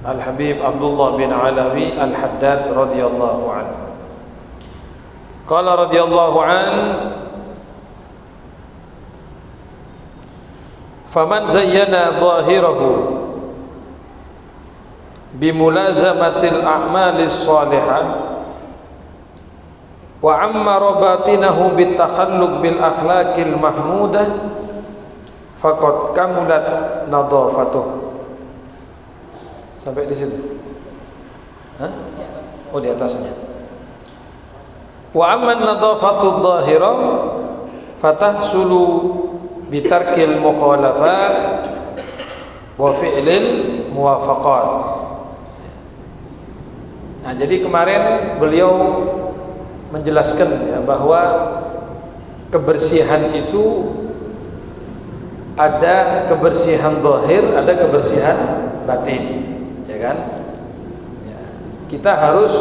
Al-Habib Abdullah bin Alawi Al-Haddad radhiyallahu anhu. Qala radhiyallahu anhu, faman zayyana zahirahu bimulazamatil a'malis salihah wa ammara batinahu bitakhalluq bil akhlaqil mahmudah faqad kamulat nadhafatuh. Sampai di situ. Hah? Oh, di atasnya. Wa amman nadhafatud dhahira fatahsulu bitarkil mukhalafat wa fi'lil muwafaqat. Nah, jadi kemarin beliau menjelaskan ya, bahwa kebersihan itu ada kebersihan zahir, ada kebersihan batin, ya kan? Ya, kita harus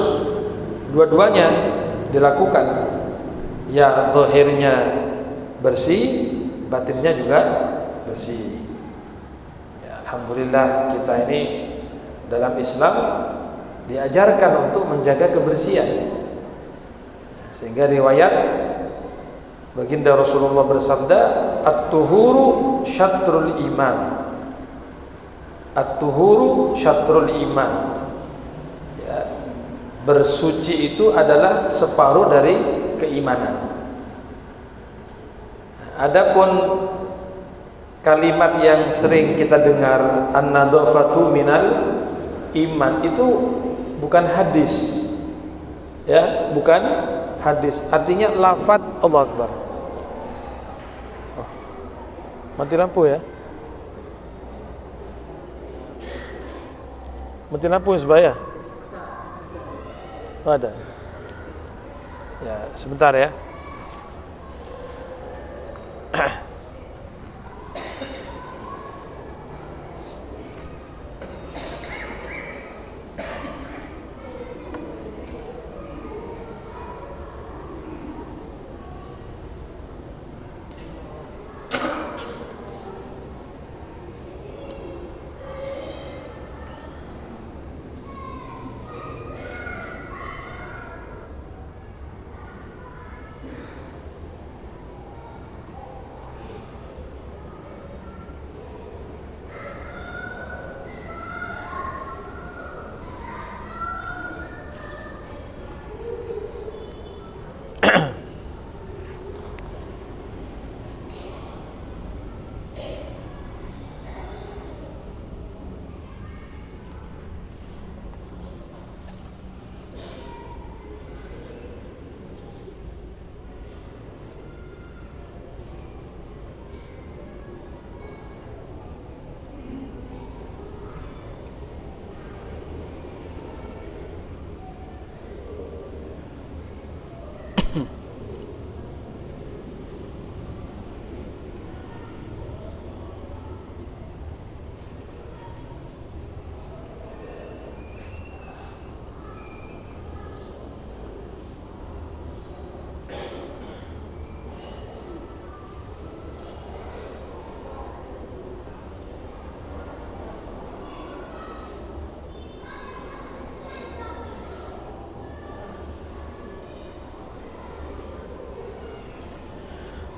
dua-duanya dilakukan. Ya, zahirnya bersih, batinnya juga bersih. Ya, alhamdulillah kita ini dalam Islam diajarkan untuk menjaga kebersihan. Sehingga riwayat baginda Rasulullah bersabda, at-tuhuru syatrul iman. At-tuhuru syatrul iman. Ya, bersuci itu adalah separuh dari keimanan. Adapun kalimat yang sering kita dengar, an-nadhafatu minal iman, itu bukan hadis. Ya, bukan hadis. Artinya lafaz Allahu Akbar. Oh, mati lampu ya. Mati lampu sebaya. Oh, ada. Ya, sebentar ya.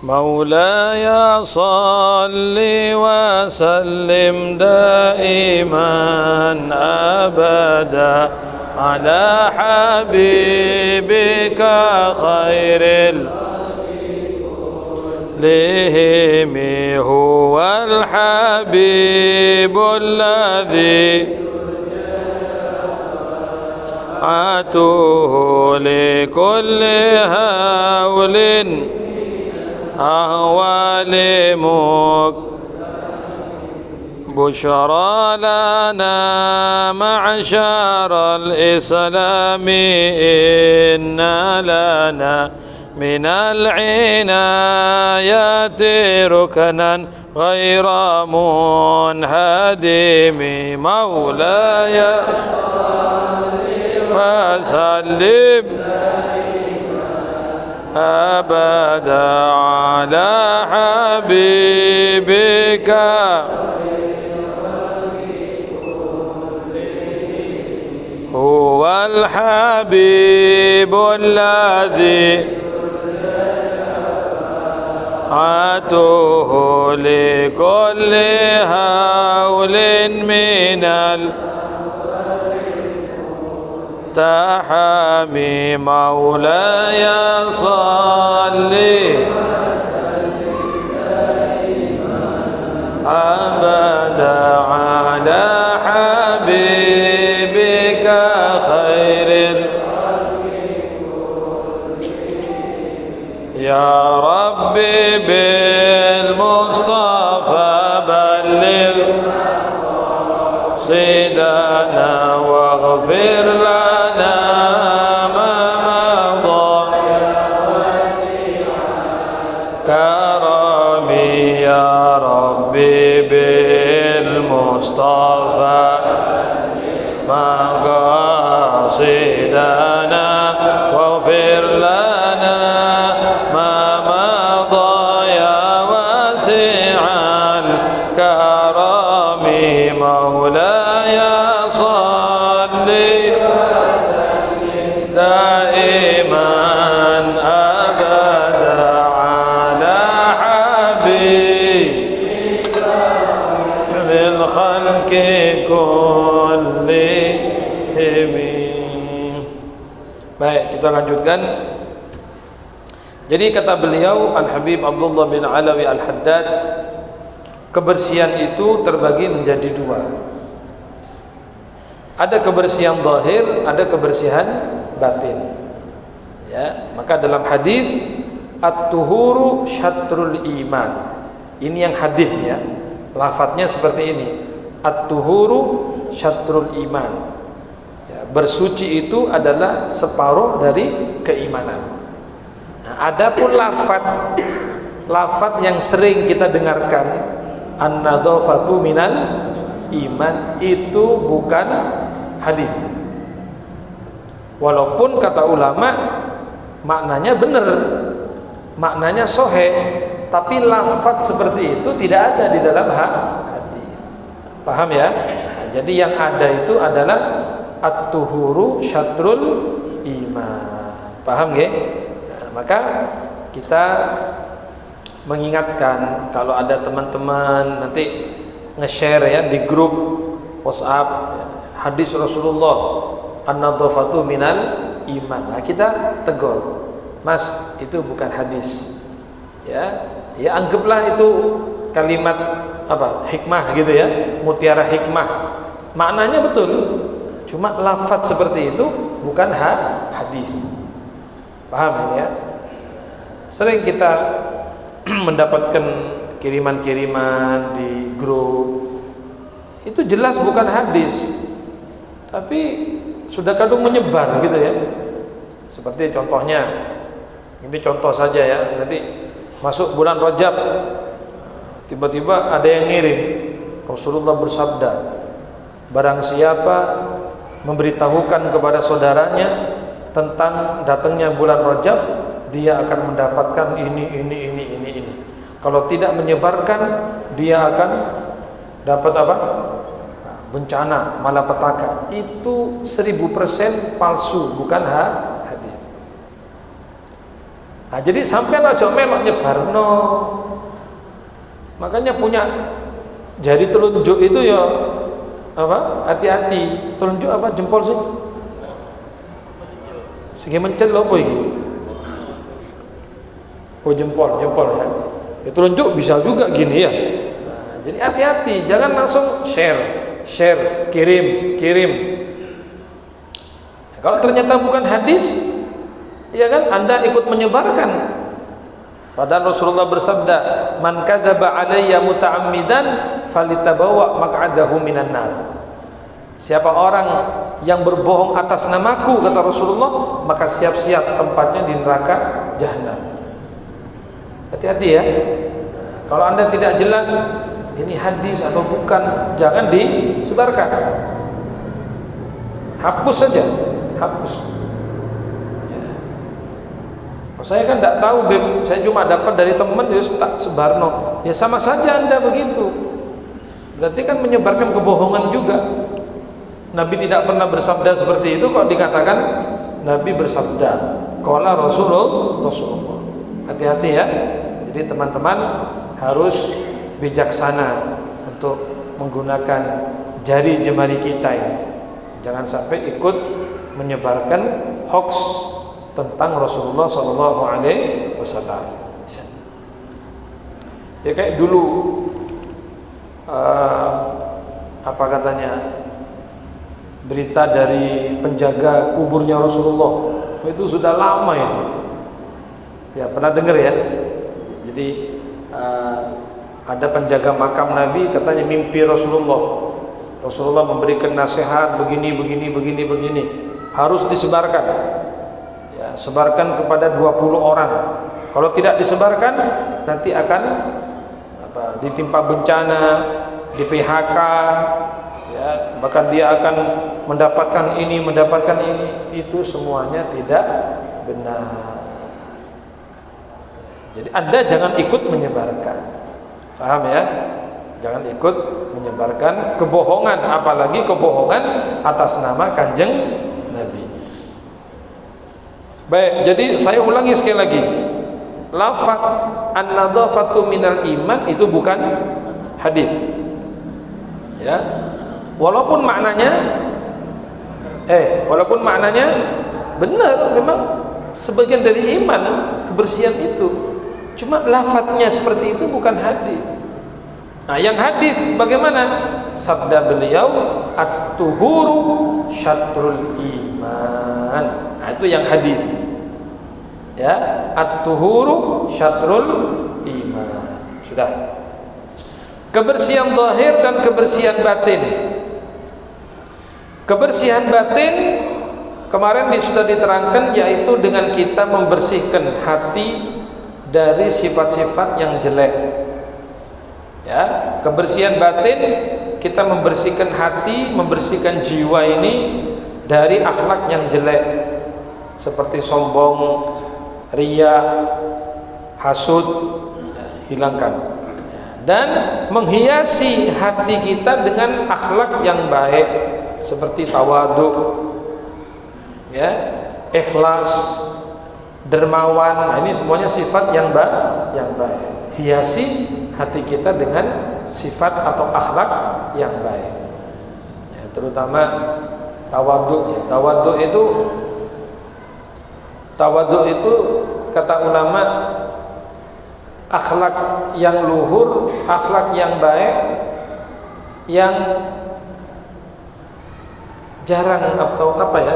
مولاي صل وسلم دائما أبدا على حبيبك خير لهم هو الحبيب الذي عاته لكل هول أهوال بشرى لنا معشر الإسلام إن لنا من العنايات ركنا غير منهدم مولاي وسلم أبدا على حبيبك والحبيب الذي عاته لكل هول من التحامي مولاي صلي أبدا على حبيبك خير يا ربي بالمصطفى بلغ صيدنا واغفر لنا ما مضى كرمي يا ربي بالمصطفى مقاصدنا واغفر لنا ما مضى يا واسع الكرم مولاي صل دائما أبدا على حبيب الخلق كلهم. Baik, kita lanjutkan. Jadi kata beliau Al-Habib Abdullah bin Alawi Al-Haddad, kebersihan itu terbagi menjadi dua. Ada kebersihan zahir, ada kebersihan batin. Ya, maka dalam hadis at-tuhuru syatrul iman. Ini yang hadis ya. Lafadznya seperti ini. At-tuhuru syatrul iman. Ya, bersuci itu adalah separuh dari keimanan. Nah, adapun lafadz yang sering kita dengarkan, an-nadhafatu minal iman, itu bukan hadis. Walaupun kata ulama maknanya benar, maknanya sahih, tapi lafadz seperti itu tidak ada di dalam hadis. Paham ya? Nah, jadi yang ada itu adalah at-tuhuru syatrul iman. Paham nggih? Nah, maka kita mengingatkan kalau ada teman-teman nanti nge-share ya di grup WhatsApp ya, hadis Rasulullah an-nadhafatu minal iman. Nah, kita tegur, Mas, itu bukan hadis. Ya, anggaplah itu kalimat apa? Hikmah gitu ya, mutiara hikmah. Maknanya betul. Cuma lafadz seperti itu bukan hadis. Paham ini ya? Sering kita mendapatkan kiriman-kiriman di grup, itu jelas bukan hadis, tapi sudah kadung menyebar gitu ya. Seperti contohnya, ini contoh saja ya, nanti masuk bulan Rajab, tiba-tiba ada yang ngirim, Rasulullah bersabda, barang siapa memberitahukan kepada saudaranya tentang datangnya bulan Rajab, dia akan mendapatkan ini. Kalau tidak menyebarkan, dia akan dapat apa? Bencana, malapetaka. Itu 1000% palsu, bukan hadis. Nah, jadi sampai aja melok nyebarno. Makanya punya jari telunjuk itu ya apa? Hati-hati. Telunjuk apa? Jempol sih. Segi mencet lho apa iki? Oh, jempol ya. Ya telunjuk bisa juga gini ya. Nah, jadi hati-hati, jangan langsung share, kirim. Nah, kalau ternyata bukan hadis, ya kan Anda ikut menyebarkan. Padahal Rasulullah bersabda, "Man kadzaba alayya muta'ammidan falitabawa maq'adahu minan nar." Siapa orang yang berbohong atas namaku, kata Rasulullah, maka siap-siap tempatnya di neraka jahanam. Hati-hati ya. Nah, kalau Anda tidak jelas ini hadis atau bukan, jangan disebarkan. Hapus saja, hapus. Ya. Oh, saya kan tidak tahu, Beb. Saya cuma dapat dari teman, ya tak sebarno. Ya sama saja Anda begitu. Berarti kan menyebarkan kebohongan juga. Nabi tidak pernah bersabda seperti itu kok dikatakan Nabi bersabda. Qala Rasulullah. Hati-hati ya. Jadi teman-teman harus bijaksana untuk menggunakan jari jemari kita ini. Jangan sampai ikut menyebarkan hoax tentang Rasulullah Sallallahu Alaihi Wasallam. Ya kayak dulu apa katanya, berita dari penjaga kuburnya Rasulullah, itu sudah lama itu. Ya pernah dengar ya. Jadi ada penjaga makam Nabi katanya mimpi Rasulullah. Rasulullah memberikan nasihat begini, harus disebarkan. Ya, sebarkan kepada 20 orang. Kalau tidak disebarkan nanti akan ditimpa bencana, di PHK, ya, bahkan dia akan mendapatkan ini. Itu semuanya tidak benar. Jadi Anda jangan ikut menyebarkan. Paham ya? Jangan ikut menyebarkan kebohongan, apalagi kebohongan atas nama Kanjeng Nabi. Baik, jadi saya ulangi sekali lagi. Lafaz an-nadhafatu minal iman itu bukan hadis. Ya. Walaupun maknanya benar, memang sebagian dari iman kebersihan itu. Cuma lafadznya seperti itu bukan hadis. Nah, yang hadis bagaimana? Sabda beliau, at-tuhuru syatrul iman. Nah, itu yang hadis. Ya, at-tuhuru syatrul iman. Sudah. Kebersihan zahir dan kebersihan batin. Kebersihan batin kemarin sudah diterangkan, yaitu dengan kita membersihkan hati dari sifat-sifat yang jelek. Ya, kebersihan batin kita membersihkan hati, membersihkan jiwa ini dari akhlak yang jelek seperti sombong, riya, hasud, hilangkan. Dan menghiasi hati kita dengan akhlak yang baik seperti tawadhu, ya, ikhlas, dermawan. Nah, ini semuanya sifat yang baik. Hiasi hati kita dengan sifat atau akhlak yang baik. Ya, terutama tawadhu. Ya, tawadhu itu kata ulama akhlak yang luhur, akhlak yang baik, yang jarang atau apa ya,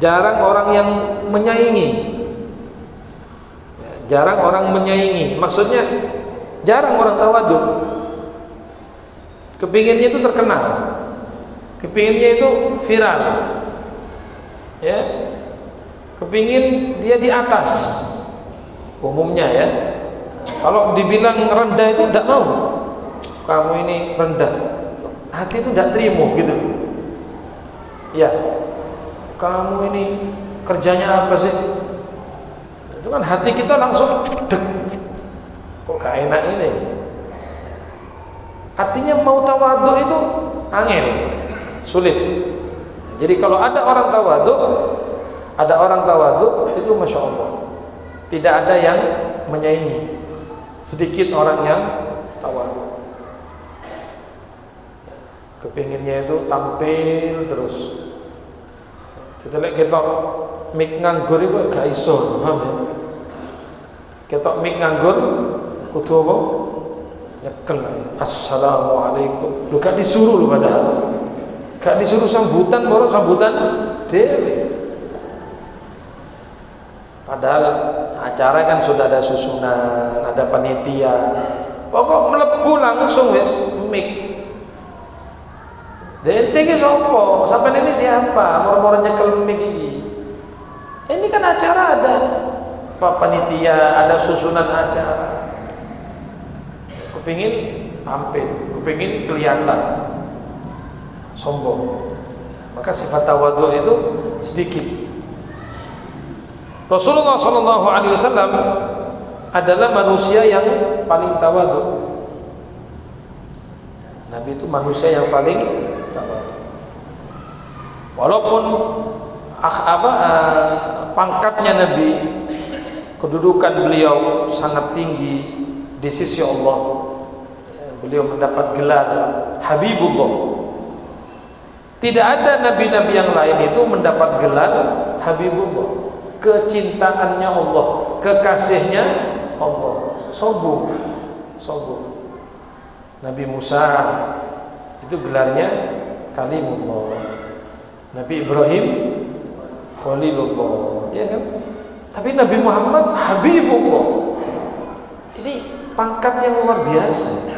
jarang orang yang menyaingi. Jarang orang menyaingi, maksudnya jarang orang tawadhu. Kepinginnya itu terkenal, kepinginnya itu viral, ya, kepingin dia di atas umumnya ya. Kalau dibilang rendah itu tidak mau, kamu ini rendah, hati itu tidak terima gitu. Ya, kamu ini kerjanya apa sih? Itu kan hati kita langsung dek, kok gak enak ini. Artinya mau tawadhu itu angel, sulit. Jadi kalau ada orang tawadhu itu masya Allah, tidak ada yang menyaingi. Sedikit orang yang tawadhu, kepinginnya itu tampil terus. Setelah kita mik nganggur itu gak iso, paham ya? Ketok mik nganggur kudu apa? Nyekel. Assalamualaikum. Lu gak disuruh lu padahal. Gak disuruh sambutan, baru sambutan dewe. Padahal acara kan sudah ada susunan, ada panitia. Pokok melebu langsung wis mik. Dente ki sapa? Sampeyan ini siapa? Moro-moro nyekel mik iki. Ini kan acara ada panitia, ada susunan acara. Kepingin tampil, kepingin kelihatan, sombong. Maka sifat tawadhu itu sedikit. Rasulullah SAW adalah manusia yang paling tawadhu. Nabi itu manusia yang paling tawadhu. Walaupun pangkatnya Nabi, kedudukan beliau sangat tinggi di sisi Allah, beliau mendapat gelar Habibullah. Tidak ada nabi-nabi yang lain itu mendapat gelar Habibullah, kecintaannya Allah, kekasihnya Allah. Sombong. Nabi Musa itu gelarnya Kalimullah, Nabi Ibrahim Khalilullah, ya kan? Tapi Nabi Muhammad Habibullah. Ini pangkat yang luar biasa.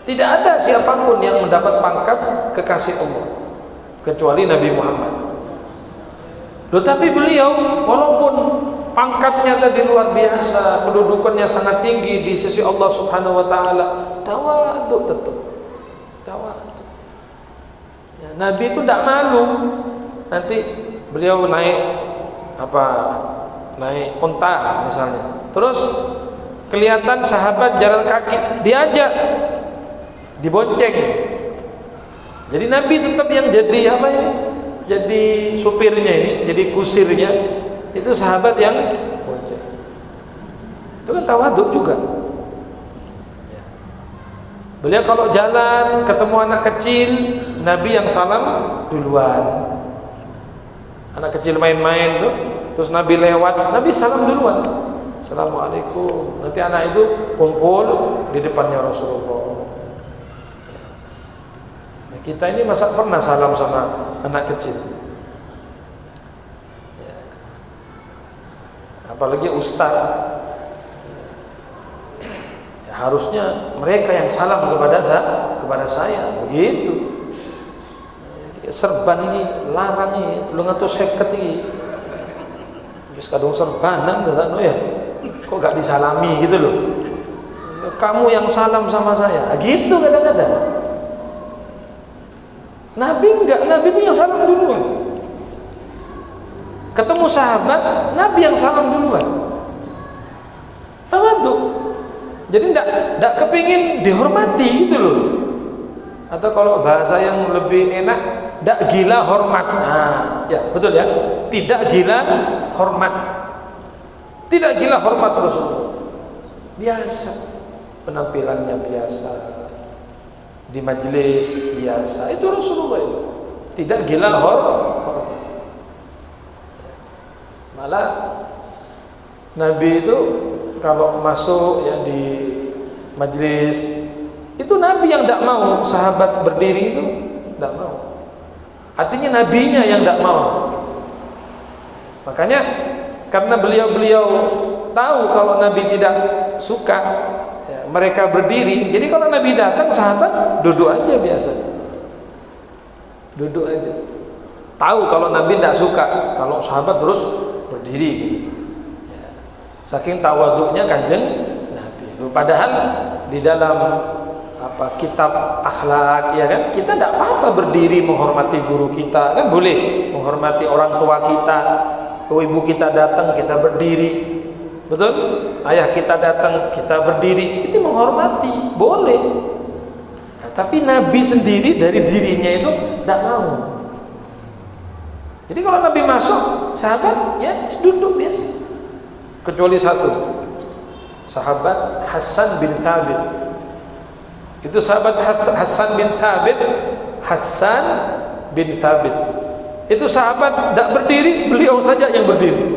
Tidak ada siapapun yang mendapat pangkat kekasih Allah kecuali Nabi Muhammad. Tetapi beliau walaupun pangkatnya tadi luar biasa, kedudukannya sangat tinggi di sisi Allah Subhanahu wa taala, tawadhu tetap. Tawadhu. Ya, Nabi itu tidak malu. Nanti beliau naik unta misalnya. Terus kelihatan sahabat jalan kaki, diajak, dibonceng. Jadi Nabi tetap yang jadi jadi supirnya ini, jadi kusirnya itu sahabat yang bonceng. Itu kan tawadhu juga. Beliau kalau jalan ketemu anak kecil, Nabi yang salam duluan. Anak kecil main-main tuh, terus Nabi lewat, Nabi salam duluan. Assalamualaikum. Nanti anak itu kumpul di depannya Rasulullah. Nah, kita ini masa pernah salam sama anak kecil? Ya. Apalagi ustaz. Ya, harusnya mereka yang salam kepada saya. Begitu. Serban ini larang ini, tulung atau seket ini. Habis kadung serbanan ya. Kok gak disalami gitu loh. Kamu yang salam sama saya. Gitu kadang-kadang. Nabi enggak, Nabi itu yang salam duluan. Ketemu sahabat, Nabi yang salam duluan. Tawadhu. Jadi enggak kepingin dihormati gitu loh. Atau kalau bahasa yang lebih enak, tidak gila hormat. Nah, ya betul ya. Tidak gila hormat. Tidak gila hormat Rasulullah. Biasa, penampilannya biasa, di majelis biasa. Itu Rasulullah itu. Tidak gila hormat. Malah Nabi itu kalau masuk ya di majelis, itu Nabi yang tidak mau sahabat berdiri itu, tidak mau. Artinya nabinya yang tidak mau. Makanya karena beliau tahu kalau Nabi tidak suka ya, mereka berdiri, jadi kalau Nabi datang sahabat duduk aja biasa, duduk aja. Tahu kalau Nabi tidak suka kalau sahabat terus berdiri gitu. Ya. Saking tawaduknya kanjeng Nabi. Padahal di dalam kitab akhlak ya kan, kita tidak apa-apa berdiri menghormati guru kita, kan boleh menghormati orang tua kita. Ibu kita datang kita berdiri, betul? Ayah kita datang kita berdiri, itu menghormati, boleh. Nah, tapi Nabi sendiri dari dirinya itu tidak mau. Jadi kalau Nabi masuk, sahabat ya duduk biasa. Kecuali satu, sahabat Hasan bin Thabit. Itu sahabat Hasan bin Thabit. Itu sahabat tidak berdiri, beliau saja yang berdiri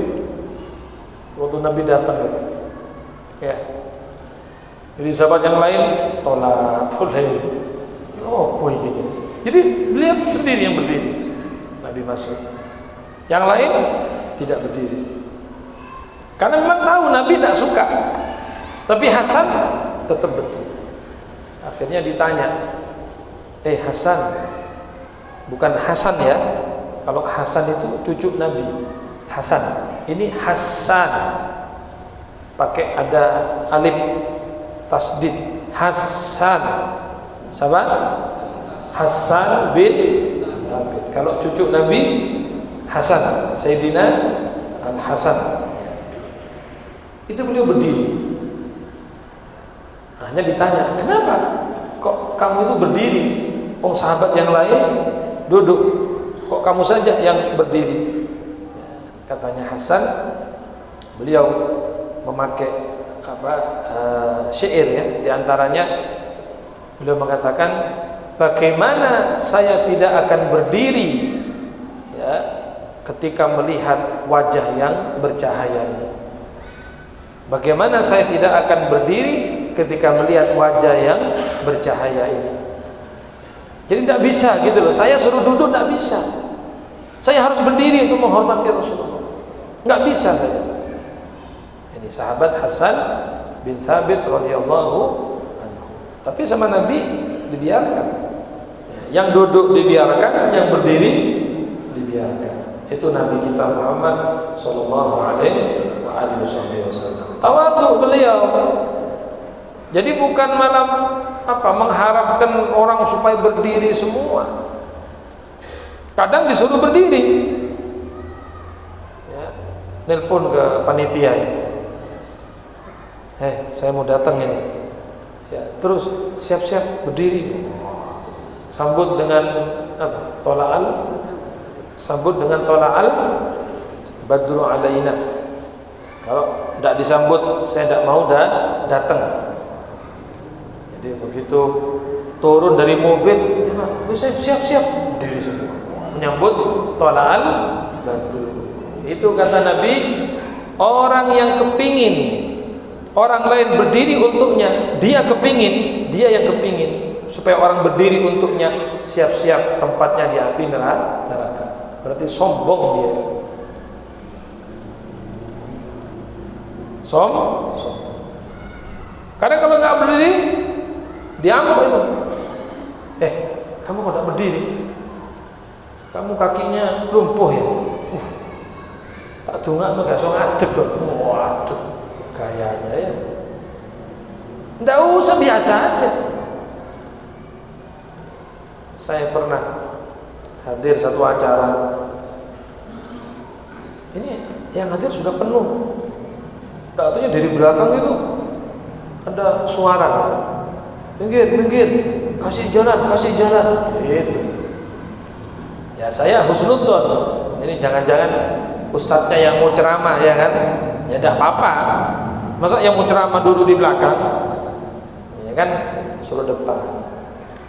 waktu Nabi datang ya. Jadi sahabat yang lain tolak itu gitu. Jadi beliau sendiri yang berdiri. Nabi masuk, yang lain tidak berdiri karena memang tahu Nabi tidak suka. Tapi Hasan tetap berdiri. Akhirnya ditanya, Hasan, bukan Hasan ya. Kalau Hasan itu cucu Nabi. Hasan. Ini Hasan. Pakai ada alif tasdid. Hasan. Siapa? Hasan bin Thabit. Kalau cucu Nabi Hasan, Sayyidina Al-Hasan. Itu beliau berdiri. Hanya ditanya, kenapa kok kamu itu berdiri? Sahabat yang lain duduk. kok kamu saja yang berdiri? Katanya Hasan, beliau memakai syair ya, diantaranya beliau mengatakan, bagaimana saya tidak akan berdiri ya ketika melihat wajah yang bercahaya ini. Bagaimana saya tidak akan berdiri ketika melihat wajah yang bercahaya ini. Jadi tidak bisa gitu loh, saya suruh duduk tidak bisa, saya harus berdiri untuk menghormati Rasulullah, nggak bisa saya. Ini sahabat Hasan bin Thabit radhiyallahu anhu. Tapi sama Nabi dibiarkan, yang duduk dibiarkan, yang berdiri dibiarkan. Itu Nabi kita Muhammad sallallahu alaihi wasallam. Tawadhu beliau. Jadi bukan malam mengharapkan orang supaya berdiri semua. Kadang disuruh berdiri. Ya, nelpon ke panitia. Saya mau datang ini. Ya, terus siap-siap berdiri. Sambut dengan tola'al. Sambut dengan tola'al badru alaina. Kalau tidak disambut, saya tidak mau datang. Jadi begitu turun dari mobil, ya, siap-siap berdiri semua menyambut tola'al badru. Itu kata Nabi, orang yang kepingin orang lain berdiri untuknya, dia yang kepingin supaya orang berdiri untuknya, siap-siap tempatnya di api neraka. Berarti sombong dia. Sombong. Karena kalau nggak berdiri, diamuk itu. Kamu kok nggak berdiri? Kamu kakinya lumpuh ya? Tak dongak lo gak so ngadeg kok. Waduh, gayanya ya. Nggak usah, biasa aja. Saya pernah hadir satu acara. Ini yang hadir sudah penuh. Artinya dari belakang itu ada suara, minggir, kasih jalan, gitu. Ya saya husnudzon. Ini jangan-jangan ustadznya yang mau ceramah ya kan? Ya tidak apa-apa. Masa yang mau ceramah dulu di belakang? Ya kan, suruh depan.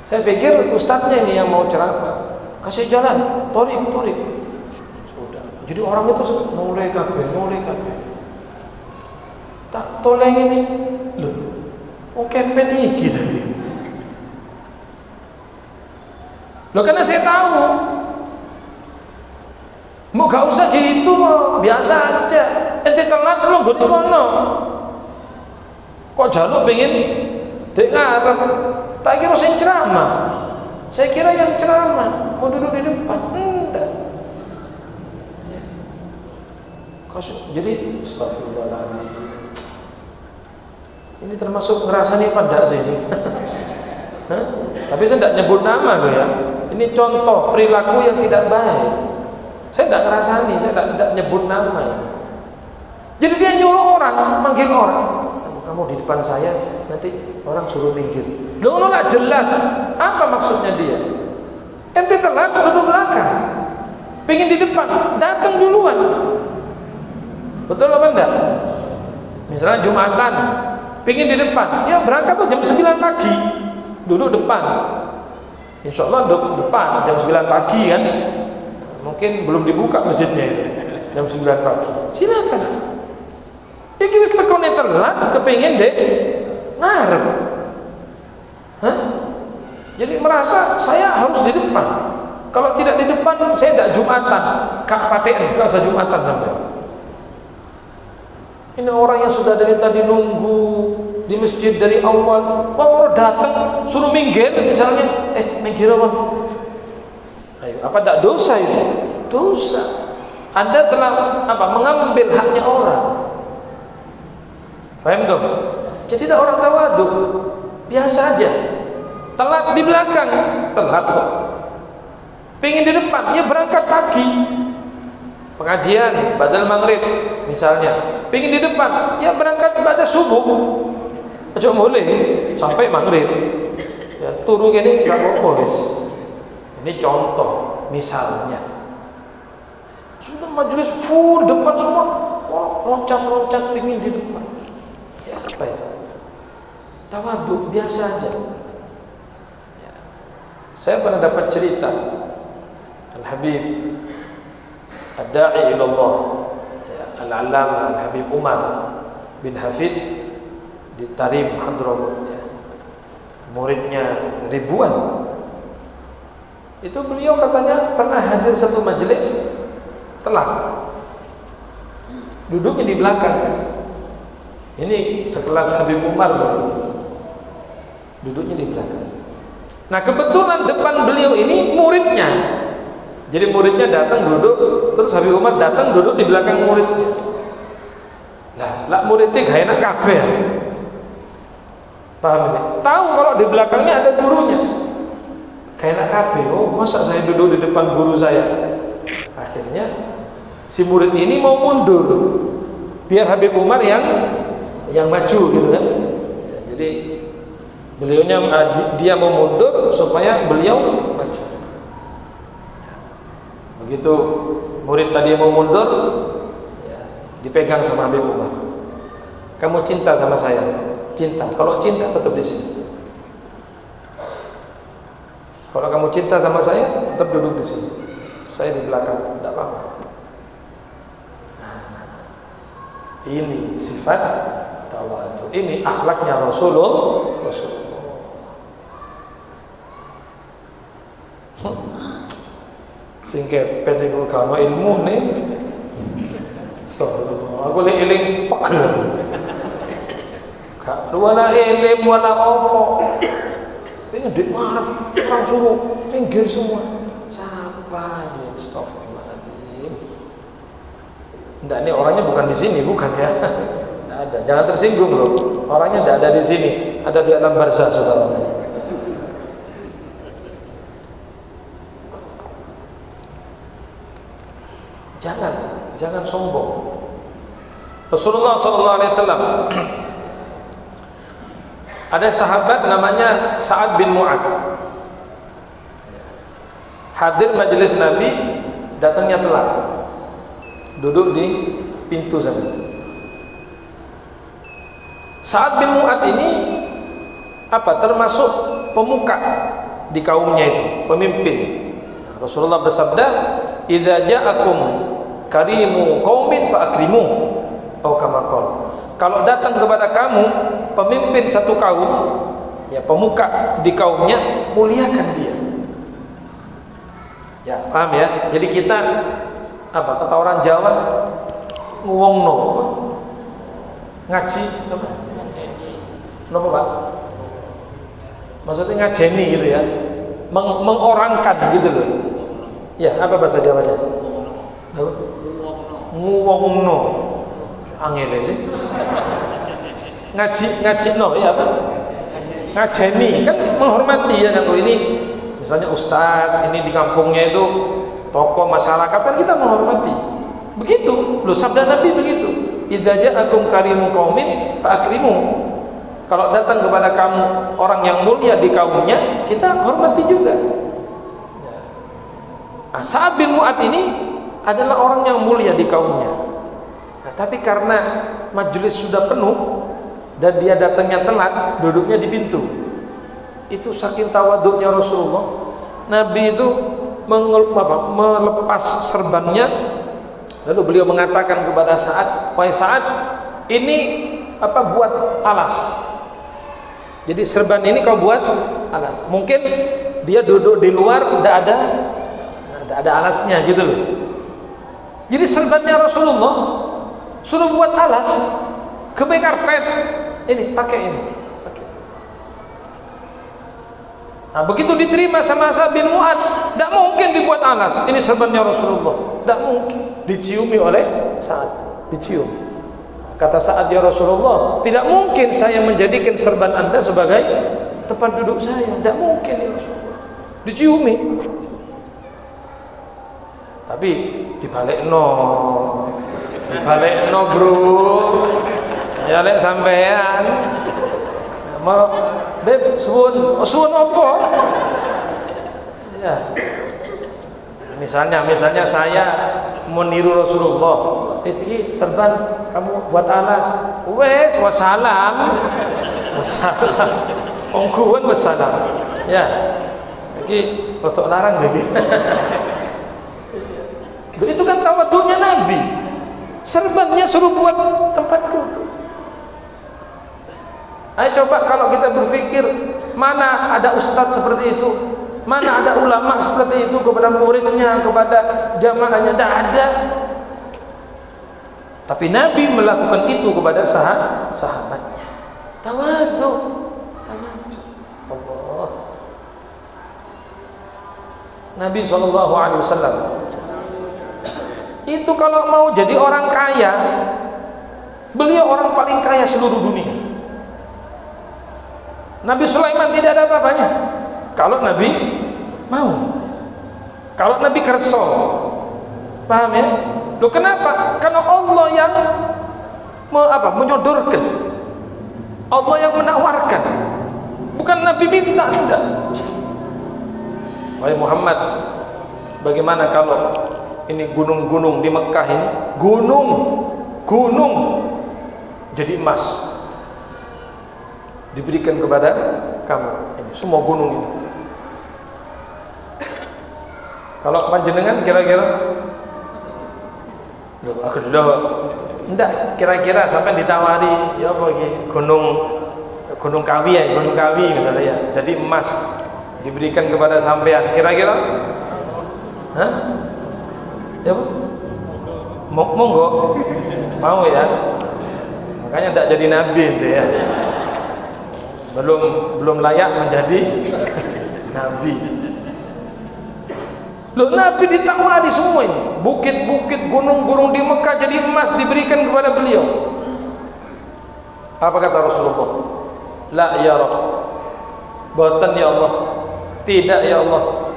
Saya pikir ustadznya ini yang mau ceramah, kasih jalan, torik. Sudah. Jadi orang itu mulai kabeh. Tak toleng ini, loh, kepet iki tadi. Loh, karena saya tahu, mau gak usah gitu, mau biasa aja. Ente telat lo gue kono. Kok jaluk pengen dek ngarep? Tak kira saya ceramah. Saya kira yang ceramah mau duduk di depan, enggak. Jadi astagfirullahaladzim. Ini termasuk ngerasani apa enggak sih ini? Tapi saya tidak nyebut nama loh ya. Ini contoh perilaku yang tidak baik. Saya tidak ngerasani, saya tidak nyebut nama. Jadi dia nyuruh orang, manggil orang. Kamu di depan saya, nanti orang suruh minggir. Loh, nggak jelas. Apa maksudnya dia? Ente telat, duduk belakang. Pengen di depan, datang duluan. Betul apa enggak? Misalnya Jumatan, pengen di depan, ya berangkat tuh jam 9 pagi, duduk depan. Insya Allah depan jam 9 pagi kan. Mungkin belum dibuka masjidnya itu jam 9 pagi. Silakan. Iki wis tekone telat, kepengin dek ngarep. Jadi merasa saya harus di depan. Kalau tidak di depan, saya tidak Jumatan. Kak paten, gak usah Jumatan sampai. Ini orang yang sudah dari tadi nunggu di masjid dari awal, mau datang suruh minggir misalnya, minggir apa? Ayo, apa tidak dosa itu? Dosa. Anda telah mengambil haknya orang. Faham tuh? Jadi tidak orang tawadhu, biasa aja. Telat di belakang, telat kok. Pengen di depan, ya berangkat pagi. Pengajian badal maghrib misalnya, pengen di depan, ya berangkat pada subuh. Aja boleh sampai maghrib. Ya turu gini nggak apa-apa. Ini contoh misalnya. Sudah majelis full depan semua, loncat-loncat pingin di depan. Ya apa itu? Tawadhu biasa aja. Ya. Saya pernah dapat cerita Al-Habib Ad-Da'i ilallah, ya, Al-Allamah Al-Habib Umar bin Hafid di Tarim Hadramut, ya. Muridnya ribuan. Itu beliau katanya pernah hadir satu majelis telat, duduknya di belakang. Ini sekelas Habib Umar duduknya di belakang. Nah kebetulan depan beliau ini muridnya, jadi muridnya datang duduk, terus Habib Umar datang duduk di belakang muridnya. Nah lah muridnya gak enak kabeh, paham ini? Tahu kalau di belakangnya ada gurunya, gak enak kabeh. Oh masa saya duduk di depan guru saya? Akhirnya si murid ini mau mundur biar Habib Umar yang maju gitu kan. Ya, jadi beliaunya dia mau mundur supaya beliau maju. Ya, begitu murid tadi mau mundur, ya, dipegang sama Habib Umar. Kamu cinta sama saya? Cinta. Kalau cinta tetap di sini. Kalau kamu cinta sama saya, tetap duduk di sini. Saya di belakang, tidak apa-apa. Nah, ini sifat tawadhu. Ini akhlaknya Rasulullah. Singkat pedeng kano ilmu nih. Astagfirullah. Aku eling pegel. Gak wala ilmu wala opo. Pengen dik marep orang suruh minggir semua. Siapa dia? Astagfirullahaladzim. Enggak, ini orangnya bukan di sini, bukan ya. Enggak ada. Jangan tersinggung loh. Orangnya enggak ada di sini, ada di alam barzah, saudara. Jangan sombong. Rasulullah SAW ada sahabat namanya Sa'ad bin Mu'ad, hadir majelis Nabi, datangnya telat, duduk di pintu sana. Sa'ad bin Mu'ad ini termasuk pemuka di kaumnya itu, pemimpin. Rasulullah bersabda, "Idza ja'akum karimu qaumin fa akrimu." Atau kama qala. Kalau datang kepada kamu pemimpin satu kaum, ya pemuka di kaumnya, muliakan dia. Ya, paham ya? Jadi kita kata orang Jawa, nguwongno apa? Ngaji apa? Napa, Pak? Maksudnya ngajeni gitu ya. Mengorangkan gitu loh. Ya, apa bahasa Jawanya? Apa? Nguwongno. Angel sih. Ngaji no ya apa? Ngajeni kan menghormati ya kan. Ini misalnya ustadz, ini di kampungnya itu tokoh masyarakat, kan kita menghormati. Begitu loh sabda Nabi begitu. Idza ja'akum karimu qaumin fa akrimu. Kalau datang kepada kamu orang yang mulia di kaumnya, kita hormati juga. Nah, Sa'ad bin Mu'ad ini adalah orang yang mulia di kaumnya. Nah, tapi karena majelis sudah penuh dan dia datangnya telat, duduknya di pintu. Itu saking tawaduknya Rasulullah, Nabi itu melepas serbannya, lalu beliau mengatakan kepada Sa'ad, "Wahai Sa'ad, ini buat alas. Jadi serban ini kau buat alas." Mungkin dia duduk di luar, tidak ada alasnya gitu loh. Jadi serbannya Rasulullah suruh buat alas, kebay karpet, ini pakai ini. Nah, begitu diterima sama Sa'ad bin Mu'ad, tidak mungkin dibuat alas. Ini serbannya Rasulullah, tidak mungkin. Diciumi oleh Sa'ad, dicium. Kata Sa'ad, "Ya Rasulullah, tidak mungkin saya menjadikan serban Anda sebagai tempat duduk saya. Tidak mungkin ya Rasulullah." Diciumi. Tapi dibalik bro, ya lek sampean mau beb suwun apa ya, misalnya saya mau niru Rasulullah. Iki serban kamu buat alas. Wes wassalam. Wassalam. Ongkuan wassalam. Ya. Iki rotok larang lagi. Itu kan tawadhunya Nabi. Serbannya suruh buat tempat duduk. Ayo coba kalau kita berpikir, mana ada ustadz seperti itu, mana ada ulama seperti itu kepada muridnya, kepada jamaahnya, tidak ada. Tapi Nabi melakukan itu kepada sahabatnya. Tawadhu, tawadhu. Allah. Nabi SAW itu kalau mau jadi orang kaya, beliau orang paling kaya seluruh dunia. Nabi Sulaiman tidak ada apa-apanya kalau Nabi mau. Kalau Nabi kerso, paham ya? Loh kenapa? Karena Allah yang menyodorkan, Allah yang menawarkan, bukan Nabi minta, tidak. Wahai Muhammad, bagaimana kalau ini gunung-gunung di Mekah ini, gunung jadi emas diberikan kepada kamu, ini semua gunung ini. Kalau panjenengan kira-kira enggak, kira-kira sampai ditawari ya apa iki gunung kawi ya, gunung kawi misalnya ya, jadi emas diberikan kepada sampean, kira-kira hah? Ya apa? Monggo mau ya, makanya tidak jadi nabi itu ya, belum layak menjadi nabi. Loh, Nabi ditawari semua ini, bukit-bukit, gunung-gunung di Mekah jadi emas diberikan kepada beliau. Apa kata Rasulullah? La ya Rabb, buatan ya Allah, tidak ya Allah.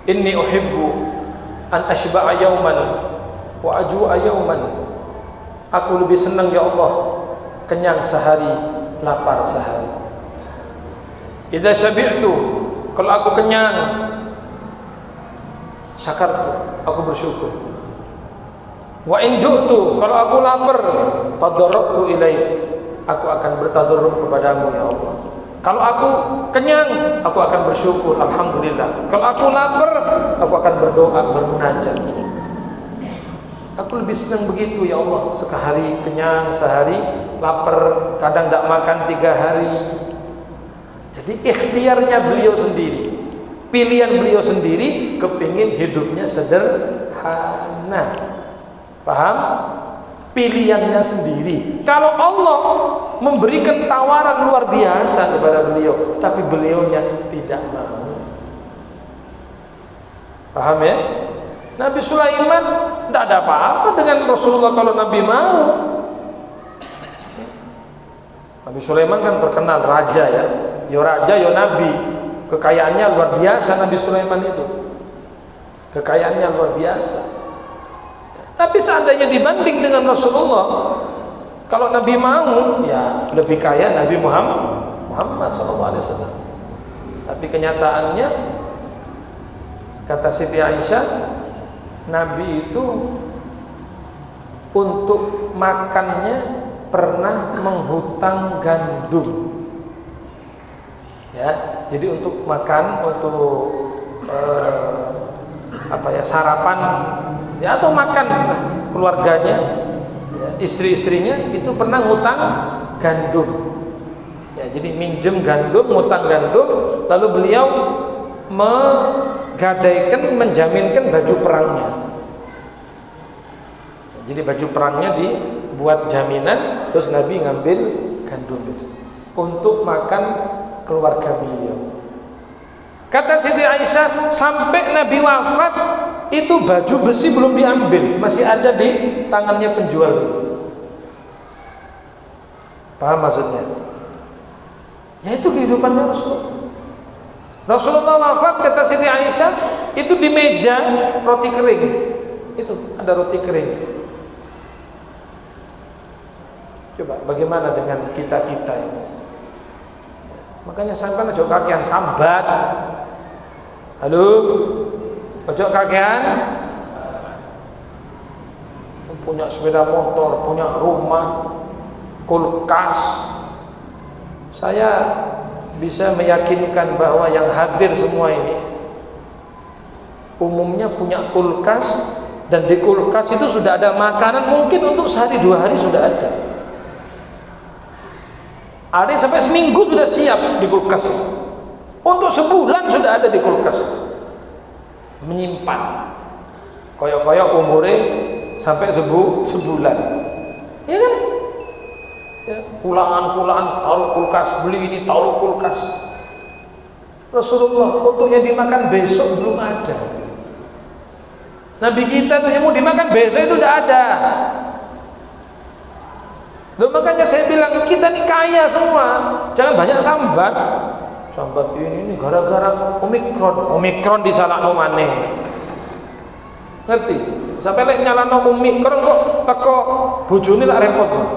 Inni uhibbu an ashba'a yawman wa aju'a yawman. Aku lebih senang ya Allah kenyang sehari, lapar sehari. Idza syabi'tu, kalau aku kenyang, syakartu, aku bersyukur. Wa in ju'tu, kalau aku lapar, tadarratu ilaik, aku akan bertadarruk kepadamu ya Allah. Kalau aku kenyang, aku akan bersyukur, alhamdulillah. Kalau aku lapar, aku akan berdoa, bermunajat. Aku lebih senang begitu ya Allah, sekali kenyang, sehari lapar, kadang tidak makan 3 hari. Jadi ikhtiarnya beliau sendiri, pilihan beliau sendiri, kepingin hidupnya sederhana. Paham? Pilihannya sendiri. Kalau Allah memberikan tawaran luar biasa kepada beliau, tapi beliaunya tidak mau. Paham ya? Nabi Sulaiman tidak ada apa-apa dengan Rasulullah kalau Nabi mau. Nabi Sulaiman kan terkenal raja ya, raja ya Nabi. Kekayaannya luar biasa Nabi Sulaiman itu. Kekayaannya luar biasa. Tapi seandainya dibanding dengan Rasulullah, kalau Nabi mau, ya lebih kaya Nabi Muhammad SAW. Tapi kenyataannya, kata Siti Aisyah, Nabi itu untuk makannya pernah menghutang gandum. Ya, jadi untuk makan, untuk sarapan ya, atau makan keluarganya, ya, istri-istrinya itu pernah ngutang gandum. Ya, jadi minjem gandum, ngutang gandum, lalu beliau menggadaikan, menjaminkan baju perangnya. Jadi baju perangnya dibuat jaminan, terus Nabi ngambil gandum itu untuk makan keluarga beliau. Kata Siti Aisyah, sampai Nabi wafat itu baju besi belum diambil, masih ada di tangannya penjual itu. Paham maksudnya? Ya itu kehidupannya Rasulullah. Rasulullah wafat, kata Siti Aisyah, itu di meja roti kering. Itu ada roti kering. Coba bagaimana dengan kita-kita ini? Makanya sampai ojo kakean sambat. Halo, ojo kakean. punya sepeda motor, punya rumah, kulkas. Saya bisa meyakinkan bahwa yang hadir semua ini umumnya punya kulkas, dan di kulkas itu sudah ada makanan mungkin untuk sehari 2 hari sudah ada. Ada yang sampai seminggu sudah siap di kulkas. Untuk sebulan sudah ada di kulkas. Menyimpan. Koyok-koyok umurnya sampai sebulan. Ya kan? Ya, kulaan taruh kulkas, beli ini taruh kulkas. Rasulullah untuk yang dimakan besok belum ada. Nabi kita tuh yang mau dimakan besok itu udah ada. Loh, makanya saya bilang kita nih kaya semua, jangan banyak sambat. Sambat ini gara-gara Omikron disalahno maneh. Ngerti? Sampai lek nyalano Omikron kok teko bojone lak repot kok.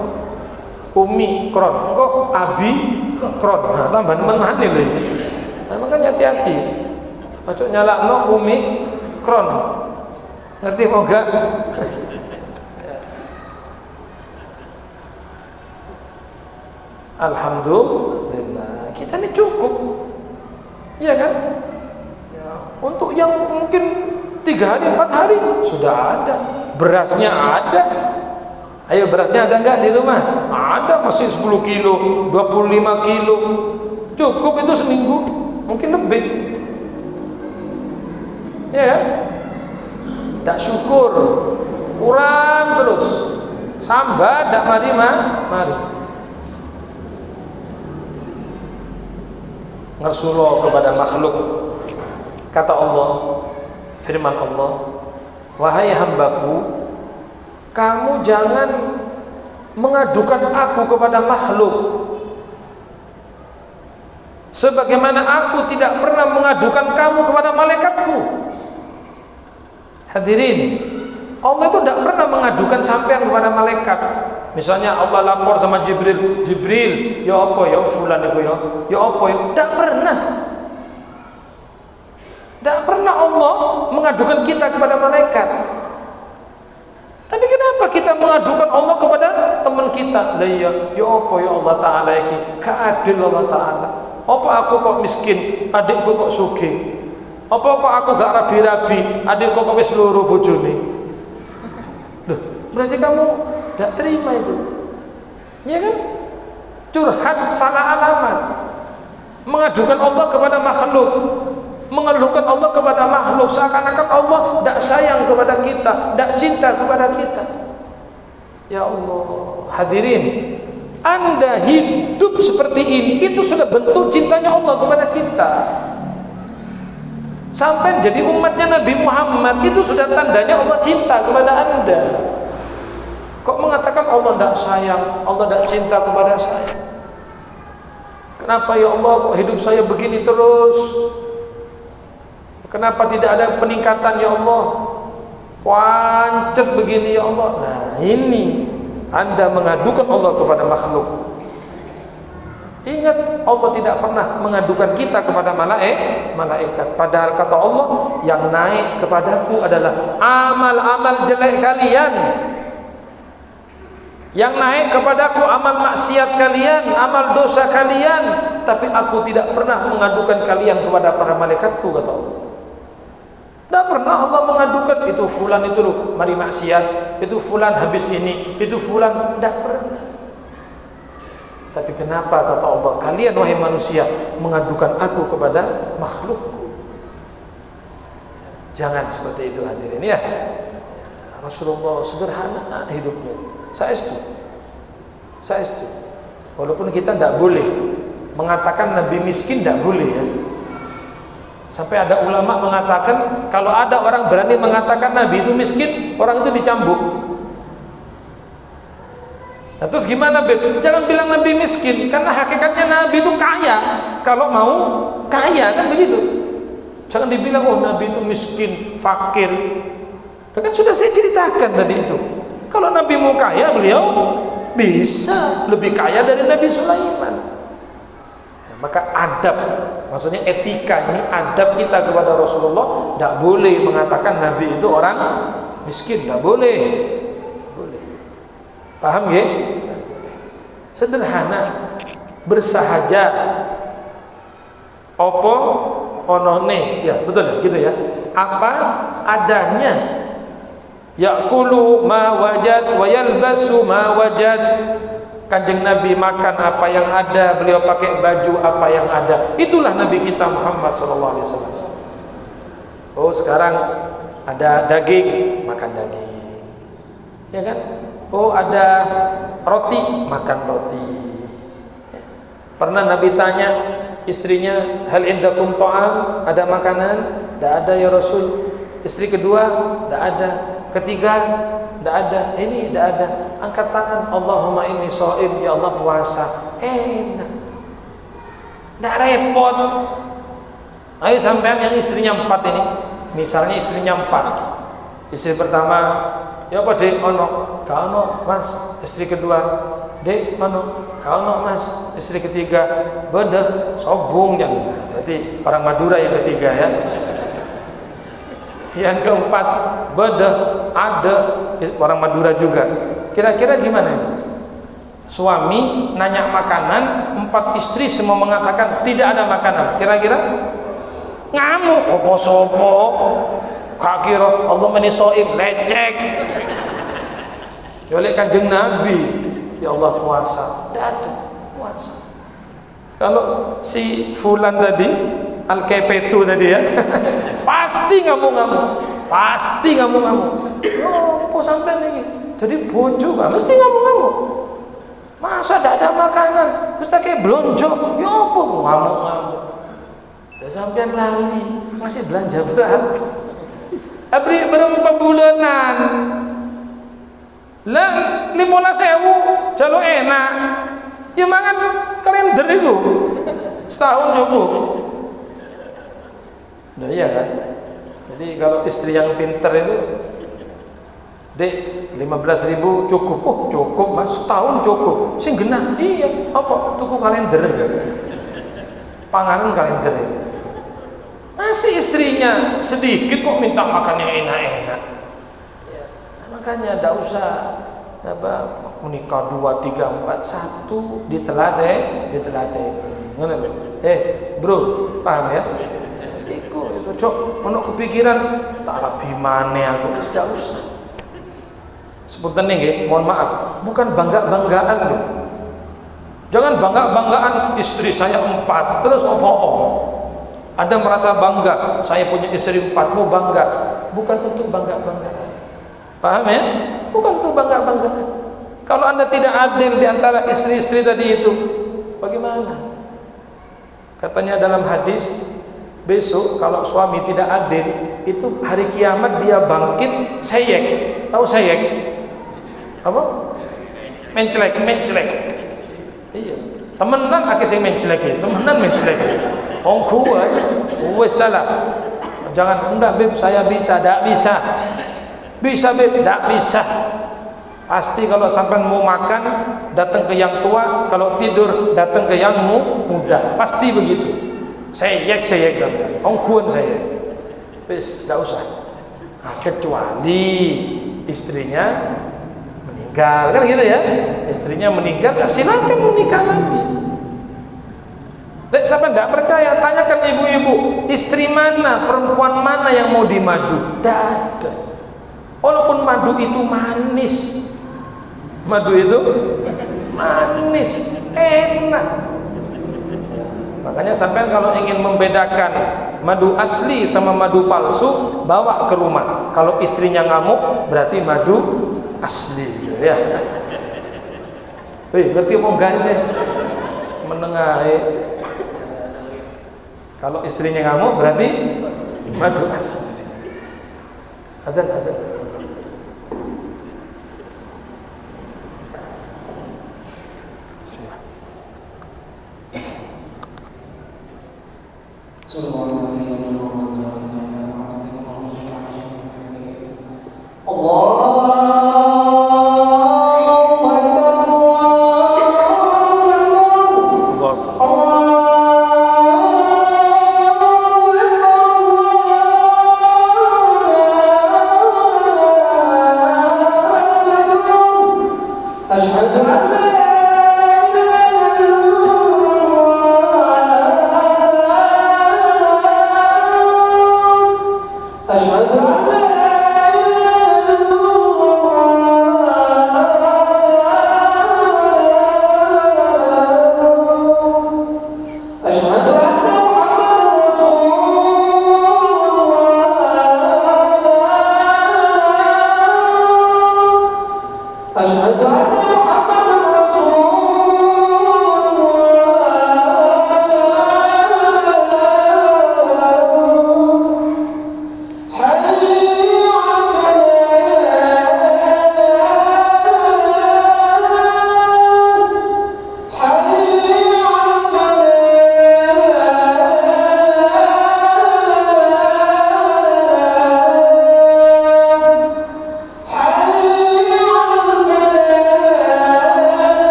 Omikron kok Abikron. Nah, tambah nemen maneh lho. Nah, makanya hati-hati. Ojo nyalakno Omikron. Ngerti mau enggak? Alhamdulillah kita ini cukup, iya kan? Ya, untuk yang mungkin 3 hari 4 hari sudah ada, berasnya ada. Ayo, berasnya ada enggak di rumah? Ada, masih 10 kilo, 25 kilo, cukup itu seminggu, mungkin lebih. Ya kan? Tak syukur, kurang terus, sambat, tak mari. Ngersulo kepada makhluk. Kata Allah, firman Allah, wahai hambaku, kamu jangan mengadukan aku kepada makhluk sebagaimana aku tidak pernah mengadukan kamu kepada malaikatku. Hadirin, Allah itu tidak pernah mengadukan sampean kepada malaikat. Misalnya Allah lapor sama Jibril, ya apa ya fulan itu ya apa ya, tidak pernah. Tidak pernah Allah mengadukan kita kepada malaikat. Tapi kenapa kita mengadukan Allah kepada teman kita? Lah ya apa ya Allah Ta'ala iki, keadil Allah Ta'ala. Apa aku kok miskin, adikku kok sugih? Apa kok aku gak rabi-rabi, adikku kok wis loro bojone? Loh, berarti kamu tidak terima itu, ya kan? Curhat, salah alamat, mengadukan Allah kepada makhluk, mengeluhkan Allah kepada makhluk, seakan-akan Allah tidak sayang kepada kita, tidak cinta kepada kita. Ya Allah, hadirin, Anda hidup seperti ini, itu sudah bentuk cintanya Allah kepada kita. Sampai jadi umatnya Nabi Muhammad, itu sudah tandanya Allah cinta kepada Anda. Kok mengatakan Allah tidak sayang, Allah tidak cinta kepada saya? Kenapa ya Allah kok hidup saya begini terus? Kenapa tidak ada peningkatan ya Allah? Pancet begini ya Allah. Nah, ini Anda mengadukan Allah kepada makhluk. Ingat, Allah tidak pernah mengadukan kita kepada malaikat. Padahal kata Allah, yang naik kepadaku adalah amal-amal jelek kalian. Yang naik kepadaku amal maksiat kalian, amal dosa kalian. Tapi aku tidak pernah mengadukan kalian kepada para malaikatku, kata Allah. Tidak pernah Allah mengadukan, itu fulan itu loh mari maksiat, itu fulan habis ini, itu fulan. Tidak pernah. Tapi kenapa kata Allah, kalian wahai manusia mengadukan aku kepada makhlukku? Jangan seperti itu hadirin ya. Rasulullah sederhana hidupnya itu. Saya setuju. Walaupun kita tidak boleh mengatakan Nabi miskin, tidak boleh ya. Sampai ada ulama mengatakan kalau ada orang berani mengatakan Nabi itu miskin, orang itu dicambuk. Nah, terus gimana Beb? Jangan bilang Nabi miskin, karena hakikatnya Nabi itu kaya. Kalau mau kaya kan begitu. Jangan dibilang oh Nabi itu miskin, fakir. Kan sudah saya ceritakan tadi itu. Kalau Nabi mau kaya, beliau bisa lebih kaya dari Nabi Sulaiman. Nah, maka adab, maksudnya etika ini, adab kita kepada Rasulullah, tidak boleh mengatakan Nabi itu orang miskin, tidak boleh. Paham nggih? Sederhana, bersahaja. Opo onone, ya betul gitu ya. Apa adanya. Yaqulu ma wajad wa yalbasu ma wajad. Kanjeng Nabi makan apa yang ada, beliau pakai baju apa yang ada. Itulah Nabi kita Muhammad sallallahu alaihi wasallam. Oh, sekarang ada daging, makan daging. Ya kan? Oh, ada roti, makan roti. Pernah Nabi tanya istrinya, hal indakum ta'am, ada makanan? Tidak ada ya Rasul. Istri kedua, tidak ada. Ketiga, tidak ada. Ini tidak ada. Angkat tangan, Allahumma inni shaim, ya Allah puasa. Enak, tidak repot. Ayo sampean yang istrinya 4 ini, misalnya istrinya 4. Istri pertama, ya apa dek, ono, kau ono mas. Istri kedua, dek ono, kau ono mas. Istri ketiga, beda, sobung yang. Berarti orang Madura yang ketiga ya. Yang keempat, beda, ada orang Madura juga. Kira-kira gimana itu? Suami nanya makanan, 4 istri semua mengatakan tidak ada makanan. Kira-kira ngamuk, opo-sopo. Kak kira Allah menisoim lecek. Oleh Kanjeng Nabi, ya Allah puasa, dada puasa. Kalau si fulan tadi, al-kepetu tadi ya, pasti ngamuk-ngamuk, pasti ngamuk-ngamuk. Oh, apa sampai nih? Jadi bojo kan, mesti ngamuk-ngamuk. Masa tidak ada makanan, mesti kayak blonjo, ya apa ngamuk-ngamuk. Udah sampean lali, masih belanja berapa? Abri berapa bulanan? Lah 15.000 jalur enak. Ya mangan kalender itu. Setahun cukup. Nah iya kan. Jadi kalau istri yang pinter itu, dek 15.000 cukup. Oh cukup mas, setahun cukup. Sing genah, iya. Apa? Tuku kalender. Panganan kalender. Masih istrinya sedikit kok minta makan yang enak-enak. Ya, makanya tidak usah apa menikah 2, 3, 4, 1 diteladai. Bro, paham ya? Iku cocok ono kepikiran tak rapi mana aku tidak usah. Sebutan nih, mohon maaf, bukan bangga-banggaan loh. Jangan bangga-banggaan istri saya 4 terus oh. Ada merasa bangga, saya punya istri 4, mau bangga. Bukan untuk bangga-banggaan. Paham ya? Bukan untuk bangga-banggaan. Kalau Anda tidak adil di antara istri-istri tadi itu, bagaimana? Katanya dalam hadis, besok kalau suami tidak adil, itu hari kiamat dia bangkit seyek. Tahu seyek? Apa? Mencelek. Iya. Temenan akeh sing mencelek, temenan mencelek. Wong kuat, wes dalah. Jangan enggak beb, saya bisa, tidak bisa. Bisa beb, tidak bisa. Pasti kalau sampai mau makan datang ke yang tua, kalau tidur datang ke yang muda. Pasti begitu. Saya sampai. Wong kuat saya. Wes, tidak usah. Nah, kecuali istrinya meninggal, kan gitu ya. Istrinya meninggal, ya silakan menikah lagi. Siapa tidak percaya, tanyakan ibu-ibu, istri mana, perempuan mana yang mau dimadu? Tidak ada. Walaupun madu itu manis, enak. Makanya sampai kalau ingin membedakan madu asli sama madu palsu, bawa ke rumah. Kalau istrinya ngamuk, berarti madu asli, gitu ya. Ngerti apa enggak ini? Menengah. Kalau istrinya ngamuk berarti madu asli. Adzan.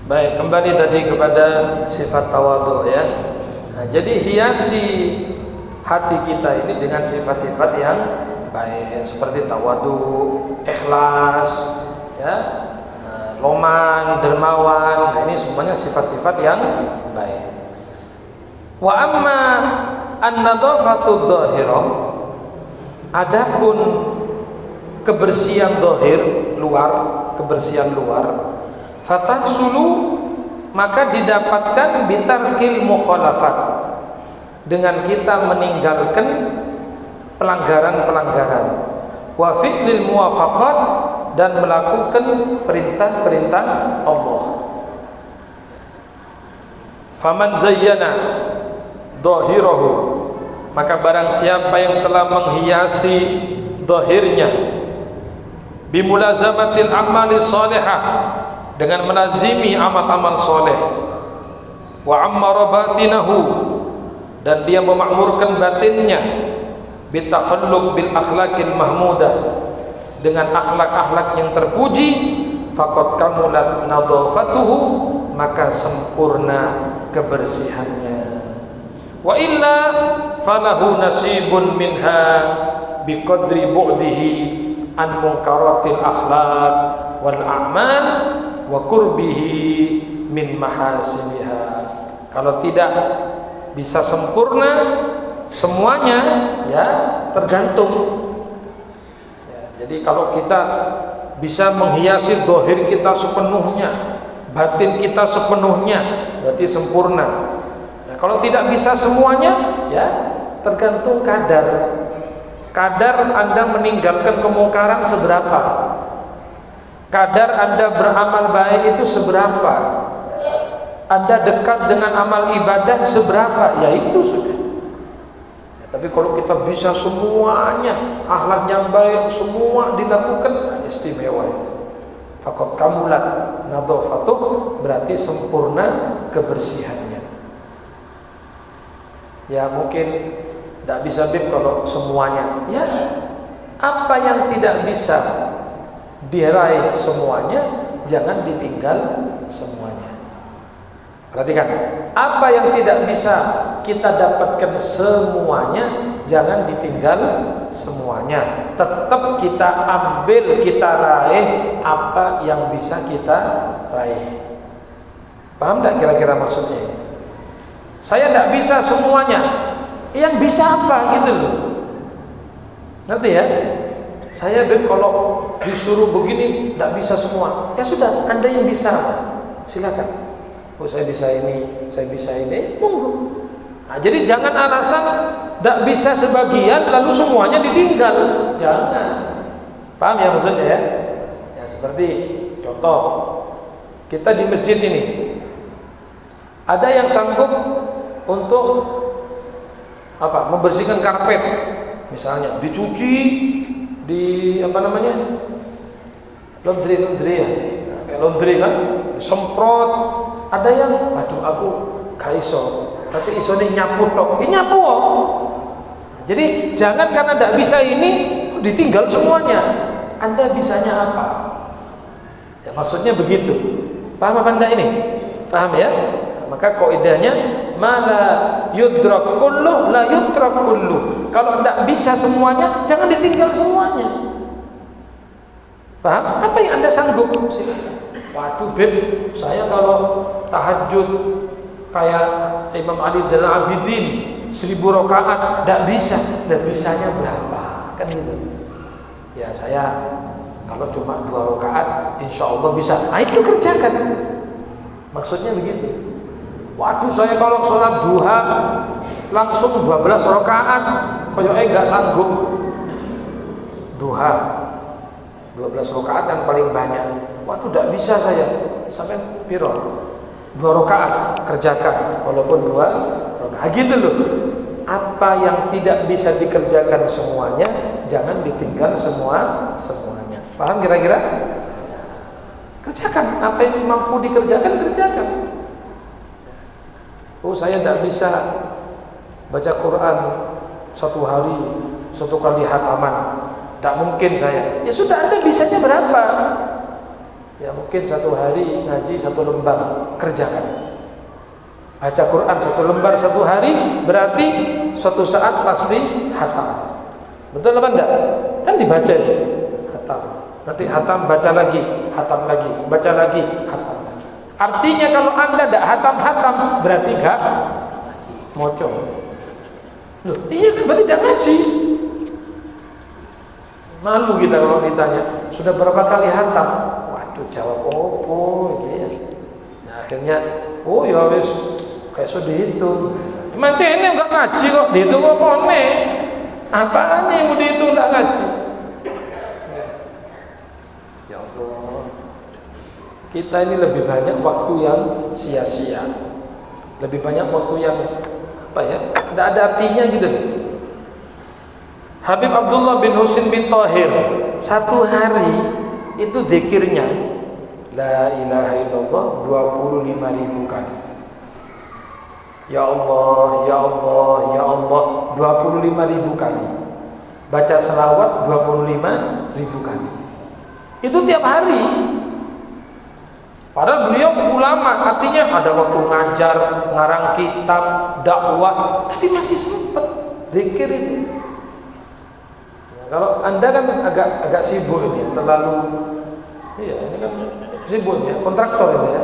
Baik, kembali tadi kepada sifat tawadhu ya. Nah, jadi hiasi hati kita ini dengan sifat-sifat yang baik seperti tawadhu, ikhlas, ya, loman, dermawan. Nah, ini semuanya sifat-sifat yang baik. Wa amma an-nadhafatu dhahirah, adapun kebersihan zahir luar, kebersihan luar, fatahsulu maka didapatkan bitarkil mukhalafat, dengan kita meninggalkan pelanggaran-pelanggaran, wa fi'lil muwafaqat, dan melakukan perintah-perintah Allah. Faman zayyana dhahirahu, maka barang siapa yang telah menghiasi zahirnya bimulazamatil a'mali shalihah, dengan melazimi amal-amal soleh, wa ammara batinahu, dan dia memakmurkan batinnya, bitakhalluq bil akhlaqil mahmudah, dengan akhlak-akhlak yang terpuji, faqad kamulat nadhafatuhu, maka sempurna kebersihannya. Wa illa falahu nasibun minha biqadri bu'dihi an munkaratil akhlaq wal a'mal wa qurbihi min mahasiniha. Kalau tidak bisa sempurna semuanya, ya tergantung ya. Jadi kalau kita bisa menghiasi zahir kita sepenuhnya, batin kita sepenuhnya, berarti sempurna ya. Kalau tidak bisa semuanya, ya tergantung kadar Anda meninggalkan kemungkaran seberapa, kadar Anda beramal baik itu seberapa, Anda dekat dengan amal ibadah seberapa, ya itu sudah ya. Tapi kalau kita bisa semuanya, akhlak yang baik semua dilakukan, istimewa itu. Faqad kamulat nadhafatuh, berarti sempurna kebersihannya. Ya mungkin tidak bisa kalau semuanya, ya apa yang tidak bisa diraih semuanya, jangan ditinggal semuanya. Perhatikan, apa yang tidak bisa kita dapatkan semuanya, jangan ditinggal semuanya. Tetap kita ambil, kita raih apa yang bisa kita raih. Paham tidak kira-kira maksudnya ini? Saya tidak bisa semuanya, yang bisa apa gitu loh, ngerti ya? Saya kalau disuruh begini tidak bisa semua, ya sudah, Anda yang bisa silakan. Oh saya bisa ini, saya bisa ini, monggo. Nah, jadi jangan alasan tidak bisa sebagian lalu semuanya ditinggal, jangan. Paham ya maksudnya ya? Ya seperti contoh, kita di masjid ini ada yang sanggup untuk membersihkan karpet, misalnya dicuci di laundry ya, kayak laundry kan, disemprot. Ada yang aduh aku gak iso, tapi iso nih nyapu tok, nyapu. Jadi jangan karena tidak bisa ini ditinggal semuanya. Anda bisanya apa? Ya maksudnya begitu. Paham apa Anda ini? Paham ya? Maka kaidahnya mala yudrak kulluh la yutrak kulluh. Kalau tidak bisa semuanya, jangan ditinggal semuanya. Paham? Apa yang Anda sanggup? Waduh Beb, saya kalau tahajud kayak Imam Ali Zainal Abidin 1000 rakaat tidak bisa. Dan bisanya berapa? Kan gitu. Ya saya kalau cuma 2 rakaat insya Allah bisa. Nah itu kerjakan. Maksudnya begitu. Waduh saya kalau sholat duha langsung 12 rakaat kayaknya nggak sanggup. Duha 12 rakaat kan paling banyak. Waduh tidak bisa saya, sampai piro 2 rakaat kerjakan walaupun 2 rakaat gitu loh. Apa yang tidak bisa dikerjakan semuanya, jangan ditinggal semuanya. Paham kira-kira? Kerjakan apa yang mampu dikerjakan, kerjakan. Oh saya tidak bisa baca Quran 1 hari 1 kali hataman, tidak mungkin saya. Ya sudah, Anda bisanya berapa? Ya mungkin satu hari ngaji 1 lembar, kerjakan. Baca Quran 1 lembar 1 hari, berarti suatu saat pasti hatam. Betul apa enggak? Kan dibaca ya, hatam. Nanti hatam, baca lagi, hatam lagi, baca lagi, hatam lagi. Artinya kalau Anda tidak hatam-hatam, berarti enggak mocong. Loh, iya kan berarti tidak ngaji. Malu kita kalau ditanya, sudah berapa kali hatam? Waduh, jawab opo gitu. Nah, akhirnya, oh ya wis kayak sudah dihitung. Emang ini enggak ngaji kok, dihitung apa nih? Apaan yang mau dihitung enggak ngaji? Ya Allah, kita ini lebih banyak waktu yang sia-sia, lebih banyak waktu yang apa ya, tidak ada artinya gitu. Habib Abdullah bin Husin bin Tahir 1 hari itu zikirnya la ilaha illallah 25.000 kali. Ya Allah, ya Allah, ya Allah 25.000 kali. Baca selawat 25.000 kali. Itu tiap hari. Padahal beliau ulama, artinya ada waktu ngajar, ngarang kitab, dakwah, tapi masih sempat zikir itu. Kalau Anda kan agak sibuk ini, terlalu, iya ini kan sibuk ya, kontraktor ini ya,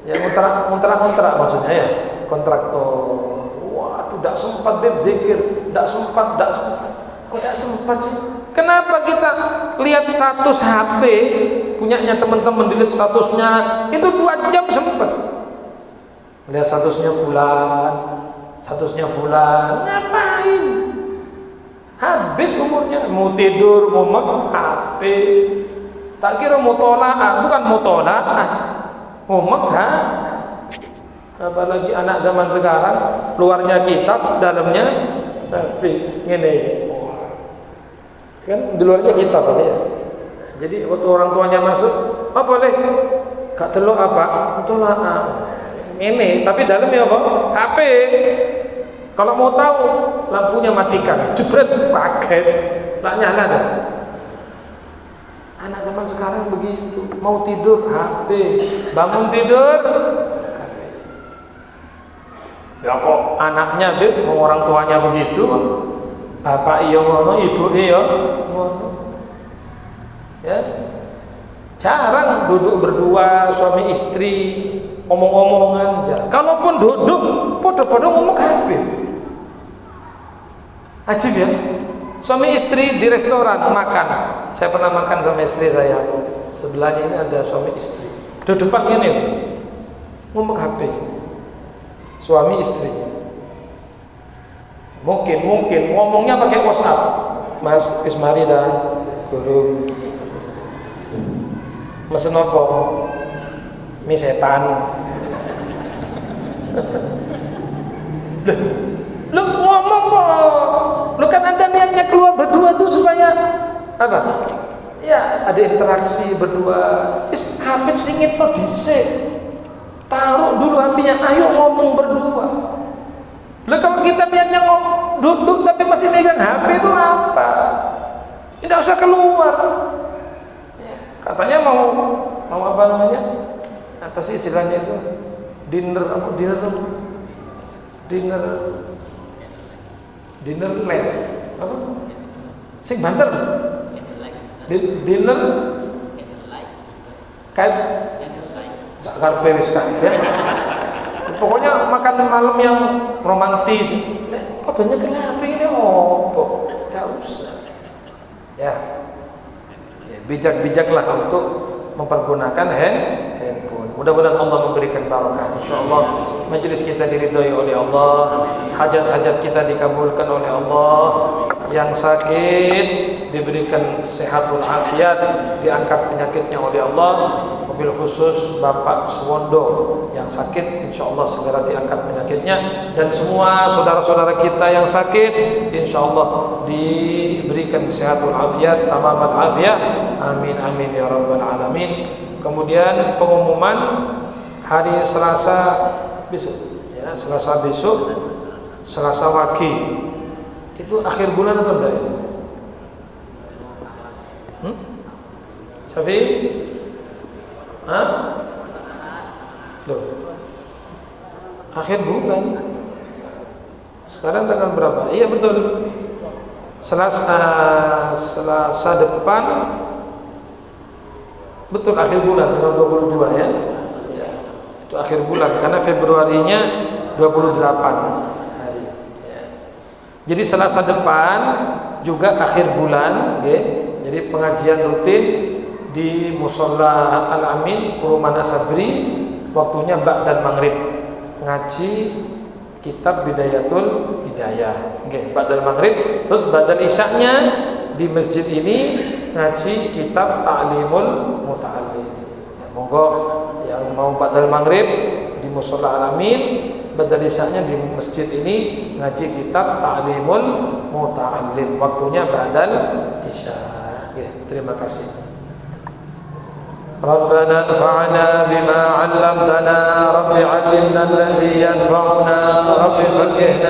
ya kontrak maksudnya ya, kontraktor. Waduh, tidak sempat deh zikir, tidak sempat. Kok tidak sempat sih? Kenapa kita lihat status HP punyanya teman-teman, dilihat statusnya itu 2 jam sempat. Lihat statusnya fulan, ngapain? Habis umurnya, mau tidur, mau makan HP. Tak kira mau tolak, bukan mau tolak, mau makan. Apalagi anak zaman sekarang, luarnya kitab, dalamnya HP. Gini, kan di luarnya kitab ya. Jadi waktu orang tuanya masuk, apa boleh? Kak telur apa? Tolak. Ini, tapi dalamnya apa? HP. Kalau mau tahu, lampunya matikan, jebret, kaget, tak nyala dah. Anak zaman sekarang begitu, mau tidur HP, bangun tidur HP. Ya kok anaknya beb, mau orang tuanya begitu, bapak iya ngono, ibu iya ngono. Ya, jarang duduk berdua suami istri omong-omongan. Kalaupun duduk, podo-podo ngomong HP. Ajib ya, suami istri di restoran makan. Saya pernah makan sama istri saya. Sebelahnya ini ada suami istri. Depan ini ngomong HP. Suami istri. Mungkin ngomongnya pakai WhatsApp. Mas, ismari dah, guru. Mesen apa? Mie setan. Lu ngomong kok. Lu kan Anda niatnya keluar berdua tuh supaya apa? Ya, ada interaksi berdua. HP singit lo dhisik. Taruh dulu HP-nya, ayo ngomong berdua. Lah kalau kita niatnya duduk tapi masih megang HP itu apa? Tidak usah keluar. Katanya mau apa namanya? Apa sih istilahnya itu? Dinner late apa? Sing banter. Dinner kayak sakar peris kan ya. Pokoknya makan malam yang romantis. Kok banyak kenapa ini opo? Tidak usah. Ya bijak-bijaklah untuk mempergunakan handphone. Mudah-mudahan Allah memberikan barakah. Insyaallah majelis kita diridhai oleh Allah, hajat-hajat kita dikabulkan oleh Allah. Yang sakit diberikan sehat walafiat, diangkat penyakitnya oleh Allah. Mobil khusus Bapak Suwondo yang sakit, insyaallah segera diangkat penyakitnya, dan semua saudara-saudara kita yang sakit insyaallah diberikan sehat walafiat, tamaman afiat. Amin amin ya rabbal alamin. Kemudian pengumuman hari Selasa besok, ya Selasa besok, Selasa Wage. Itu akhir bulan atau enggak ya? Syafi'i? Hah? Loh. Akhir bulan. Sekarang tanggal berapa? Iya betul. Selasa depan. Betul akhir bulan tanggal 22 ya. Ya. Itu akhir bulan karena Februarinya 28 hari. Ya. Jadi Selasa depan juga akhir bulan, okay. Jadi pengajian rutin di Musholla Al-Amin Perumahan Asabri, waktunya ba'dal maghrib, ngaji kitab Bidayatul Hidayah, okay. Ba'dal maghrib, terus ba'dal isya'nya di masjid ini ngaji kitab Ta'limul Muta'allim. Ya, monggo yang mau ba'dal maghrib di Musholla Al-Amin, ba'dal isya'nya di masjid ini ngaji kitab Ta'limul Muta'allim, waktunya ba'dal isya'. Terima kasih. Rabbana anfa'na bima 'allamtana, Rabbi 'allimna alladhi yanfa'una, Rabbi faqihna